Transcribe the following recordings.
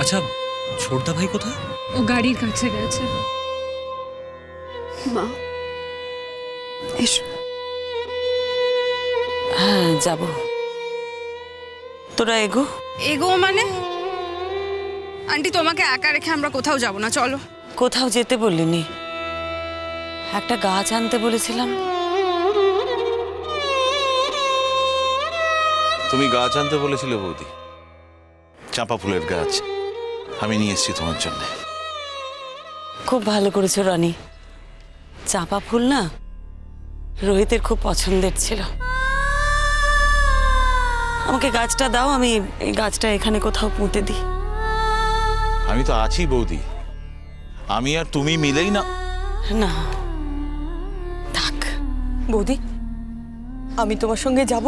আচ্ছা, ছোটদা ভাই কোথায়? ও গাড়ির কাছে গেছে। মা এসো। হ্যাঁ যাব। তোরা এগো। এগো মানে? আন্টি তোমাকে একা রেখে আমরা কোথাও যাব না, চলো। কোথাও যেতে বললিনি, একটা গাছ আনতে বলেছিলাম। তুমি গাছ আনতে বলেছিলে বৌদি, চাঁপা ফুলের গাছ। আমি নিয়ে এসেছি তোমার জন্য। খুব ভালো করেছো রনি। চাঁপা ফুল না রোহিতের খুব পছন্দের ছিল। আমাকে গাছটা দাও, আমি এই গাছটা এখানে কোথাও পুঁতে দিই। আমি তো আছি বৌদি, আমি আর তুমি মিলেই না। না থাক বৌদি, আমি তোমার সঙ্গে যাব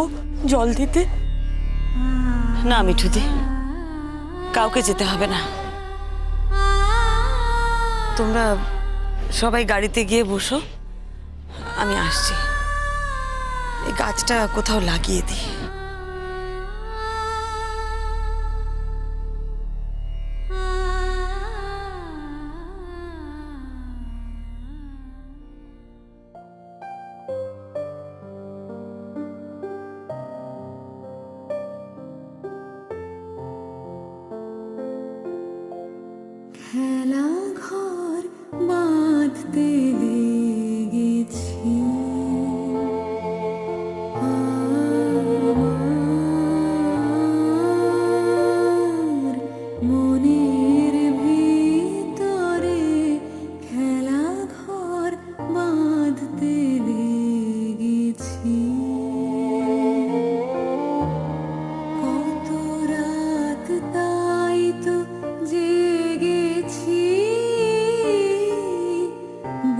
জল দিতে। না মিঠুদি, কাউকে যেতে হবে না। তোমরা সবাই গাড়িতে গিয়ে বসো, আমি আসছি। এই গাছটা কোথাও লাগিয়ে দিই। খেলা ঘর বাঁধতে লেগেছি আমার মনের ভিতরে, খেলা ঘর বাঁধতে লেগেছি। কত রাত তাই তো জেগেছি,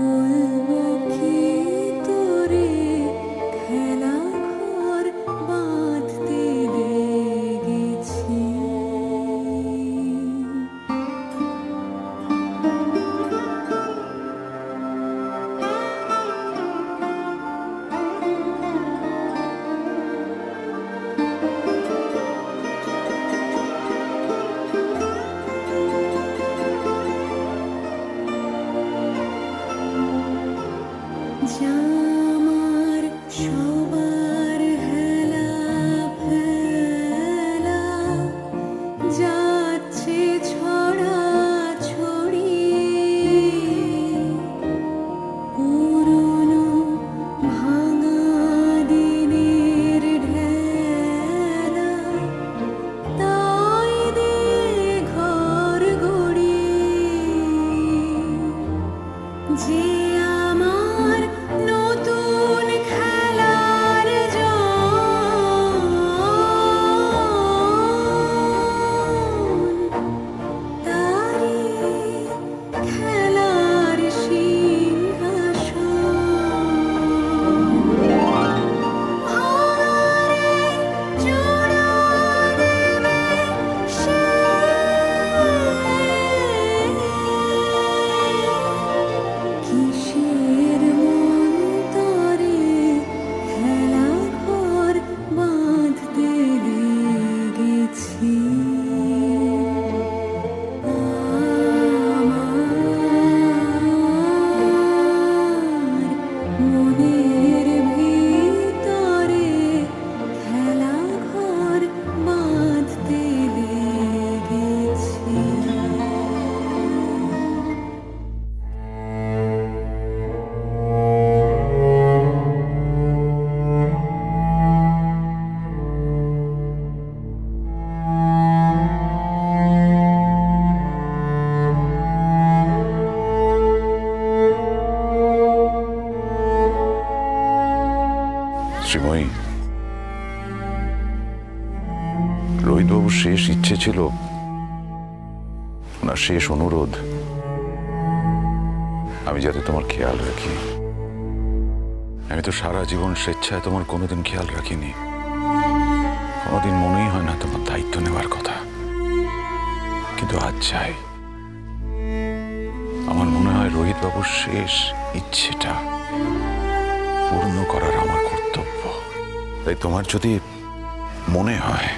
বলবো কি তোরে, খেলা ঘর বাঁধতে লেগেছি। জামার সবার হেলা ফেলা যাচ্ছে ছড়া ছড়ি, পুরনো ভাঙা দিনের ঢেলা, তাই দে ঘর গড়ি যে আমার নতুন খেলার জন, তারি খেলার সিংহাসন। ভাঙারে জোড়া দেবে সে, কিসের মন্তরে, খেলা ঘর বাঁধতে লেগেছি। আমার মনের ভিতরে, খেলা ঘর বাঁধতে লেগেছি। শ্রীময়ী, রোহিতবাবুর শেষ ইচ্ছে ছিল, ওনার শেষ অনুরোধ, আমি যাতে তোমার খেয়াল রাখি। আমি তো সারা জীবন স্বেচ্ছায় তোমার কোনোদিন খেয়াল রাখিনি, কোনোদিন মনেই হয় না তোমার দায়িত্ব নেওয়ার কথা। কিন্তু আজ চাই, আমার মনে হয় রোহিতবাবুর শেষ ইচ্ছেটা পূর্ণ করার আমার কর্তব্য। তাই তোমার যদি মনে হয়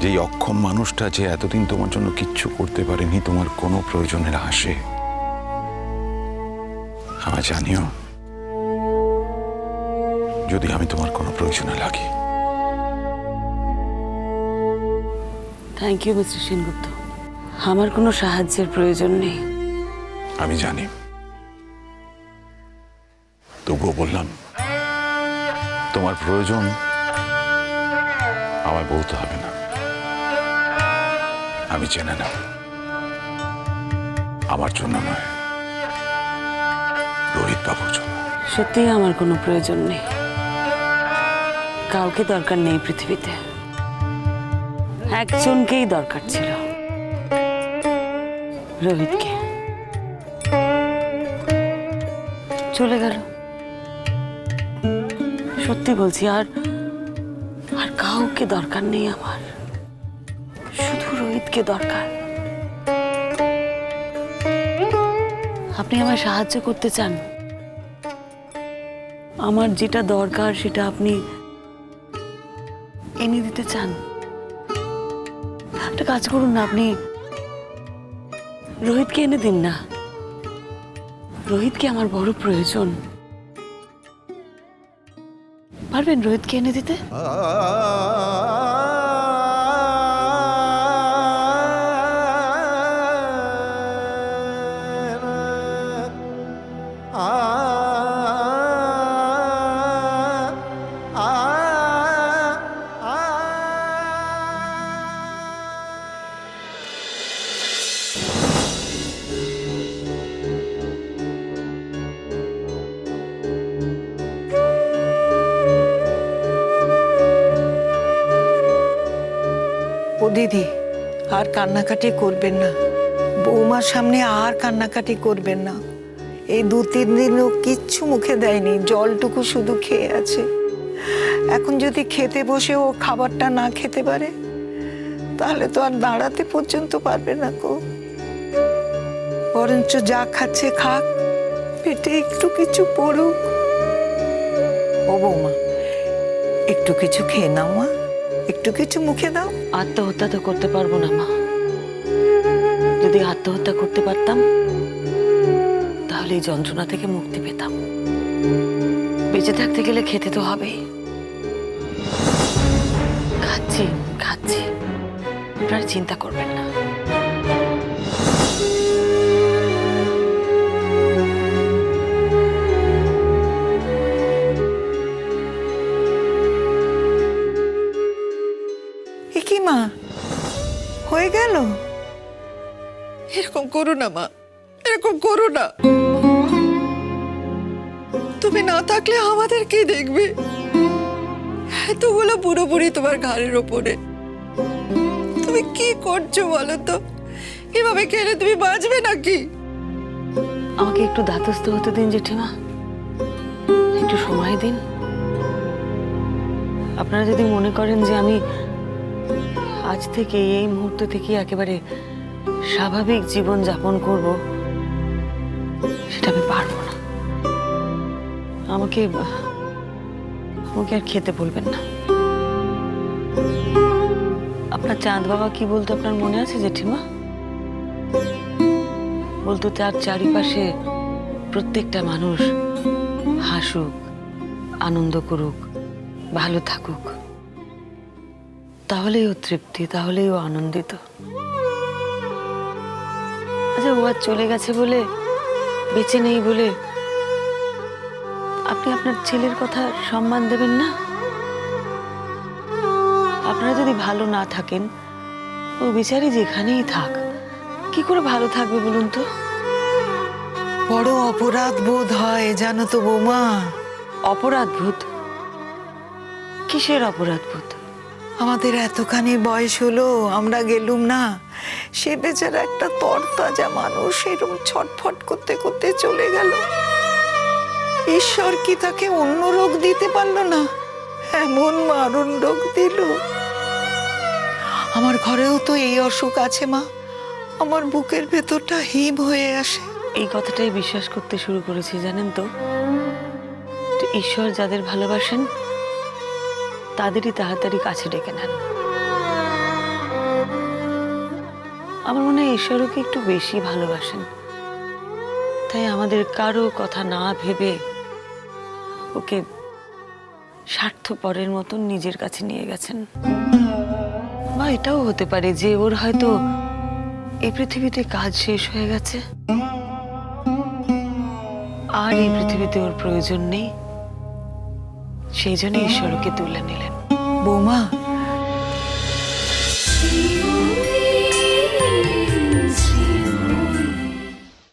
যেই অক্ষম মানুষটা যে এতদিন তোমার জন্য কিচ্ছু করতে পারেনি, তোমার কোনো প্রয়োজনের আসে আমায় জানিও, যদি আমি তোমার কোনো প্রয়োজনে লাগি। থ্যাংক ইউ মিস্টার সেনগুপ্ত, আমার কোনো সাহায্যের প্রয়োজন নেই। আমি জানি, তবুও বললাম তোমার প্রয়োজন আমায় বলতে হবে না, আমি জেনে নেব। আমার জন্য নয়, রোহিত বাবুর জন্য। সত্যিই আমার কোনো প্রয়োজন নেই, কাউকে দরকার নেই পৃথিবীতে, একজনকেই দরকার ছিল, রোহিতকে। চলে গেল, সত্যি বলছি, আর আর কাউকে দরকার নেই আমার, শুধু রোহিতকে দরকার। আপনি আমায় সাহায্য করতে চান, আমার যেটা দরকার সেটা আপনি এনে দিতে চান। একটা কাজ করুন না, আপনি রোহিতকে এনে দিন না, রোহিতকে আমার বড় প্রয়োজন। পারবেন রোহিতকে এনে দিতে? ও দিদি, আর কান্নাকাটি করবেন না, বৌমার সামনে আর কান্নাকাটি করবেন না। এই 2-3 দিন ও কিচ্ছু মুখে দেয়নি, জলটুকু শুধু খেয়ে আছে। এখন যদি খেতে বসে ও খাবারটা না খেতে পারে, তাহলে তো আর দাঁড়াতে পর্যন্ত পারবে না গো। বরঞ্চ যা খাচ্ছে খাক, পেটে একটু কিছু পড়ুক। ও বৌমা, একটু কিছু খেয়ে নাও মা, একটু কিছু মুখে দাও। আত্মহত্যা তো করতে পারবো না মা, যদি আত্মহত্যা করতে পারতাম তাহলে এই যন্ত্রণা থেকে মুক্তি পেতাম। বেঁচে থাকতে গেলে খেতে তো হবেই। খাচ্ছি খাচ্ছি, আপনারা চিন্তা করবেন না। এ কি মা, হয়ে গেল? এরকম করো না মা, এরকম করো না। তুমি না থাকলে আমাদের কে দেখবে? এতগুলো পুরোপুরি তোমার ঘাড়ের ওপরে, তুমি কি করছো বলো তো? এভাবে খেলে তুমি বাঁচবে নাকি? আমাকে একটু ধাতস্থ হতে দিন জেঠিমা, একটু সময় দিন। আপনারা যদি মনে করেন যে আমি আজ থেকে এই মুহূর্ত থেকে একেবারে স্বাভাবিক জীবন যাপন করব, সেটা আমি পারবো না। আমাকে আমাকে আর খেতে বলবেন না। আপনার চাঁদ বাবা কি বলতো আপনার মনে আছে জেঠিমা? বলতো তার চারিপাশে প্রত্যেকটা মানুষ হাসুক, আনন্দ করুক, ভালো থাকুক, তাহলেই ও তৃপ্তি, তাহলেই ও আনন্দিত। আচ্ছা, ও আর চলে গেছে বলে, বেঁচে নেই বলে আপনি আপনার ছেলের কথা সম্মান দেবেন না? আপনারা যদি ভালো না থাকেন, ও বিচারি যেখানেই থাক, কি করে ভালো থাকবে বলুন তো? বড় অপরাধ বোধ হয় জানো তো বৌমা। অপরাধ বোধ? কিসের অপরাধ বোধ? আমাদের এতখানি বয়স হলো, আমরা গেলুম না, সে বেচারা একটা তরতাজা মানুষ এরকম ছটফট করতে করতে চলে গেল। ঈশ্বর কি তাকে অন্য রোগ দিতে পারলো না? এমন মারণ রোগ দিল। আমার ঘরেও তো এই অসুখ আছে মা, আমার বুকের ভেতরটা হিম হয়ে আসে। এই কথাটাই বিশ্বাস করতে শুরু করেছি জানেন তো। তো ঈশ্বর যাদের ভালোবাসেন তাদেরই তাড়াতাড়ি কাছে ডেকে নেন। আমার মনে হয় ঈশ্বরকে একটু বেশি ভালোবাসেন, তাই আমাদের কারো কথা না ভেবে ওকে স্বার্থপরের মতন নিজের কাছে নিয়ে গেছেন। বা এটাও হতে পারে যে ওর হয়তো এই পৃথিবীতে কাজ শেষ হয়ে গেছে, আর এই পৃথিবীতে ওর প্রয়োজন নেই, সেই জন্য ঈশ্বরকে তুলে নিলেন। বৌমা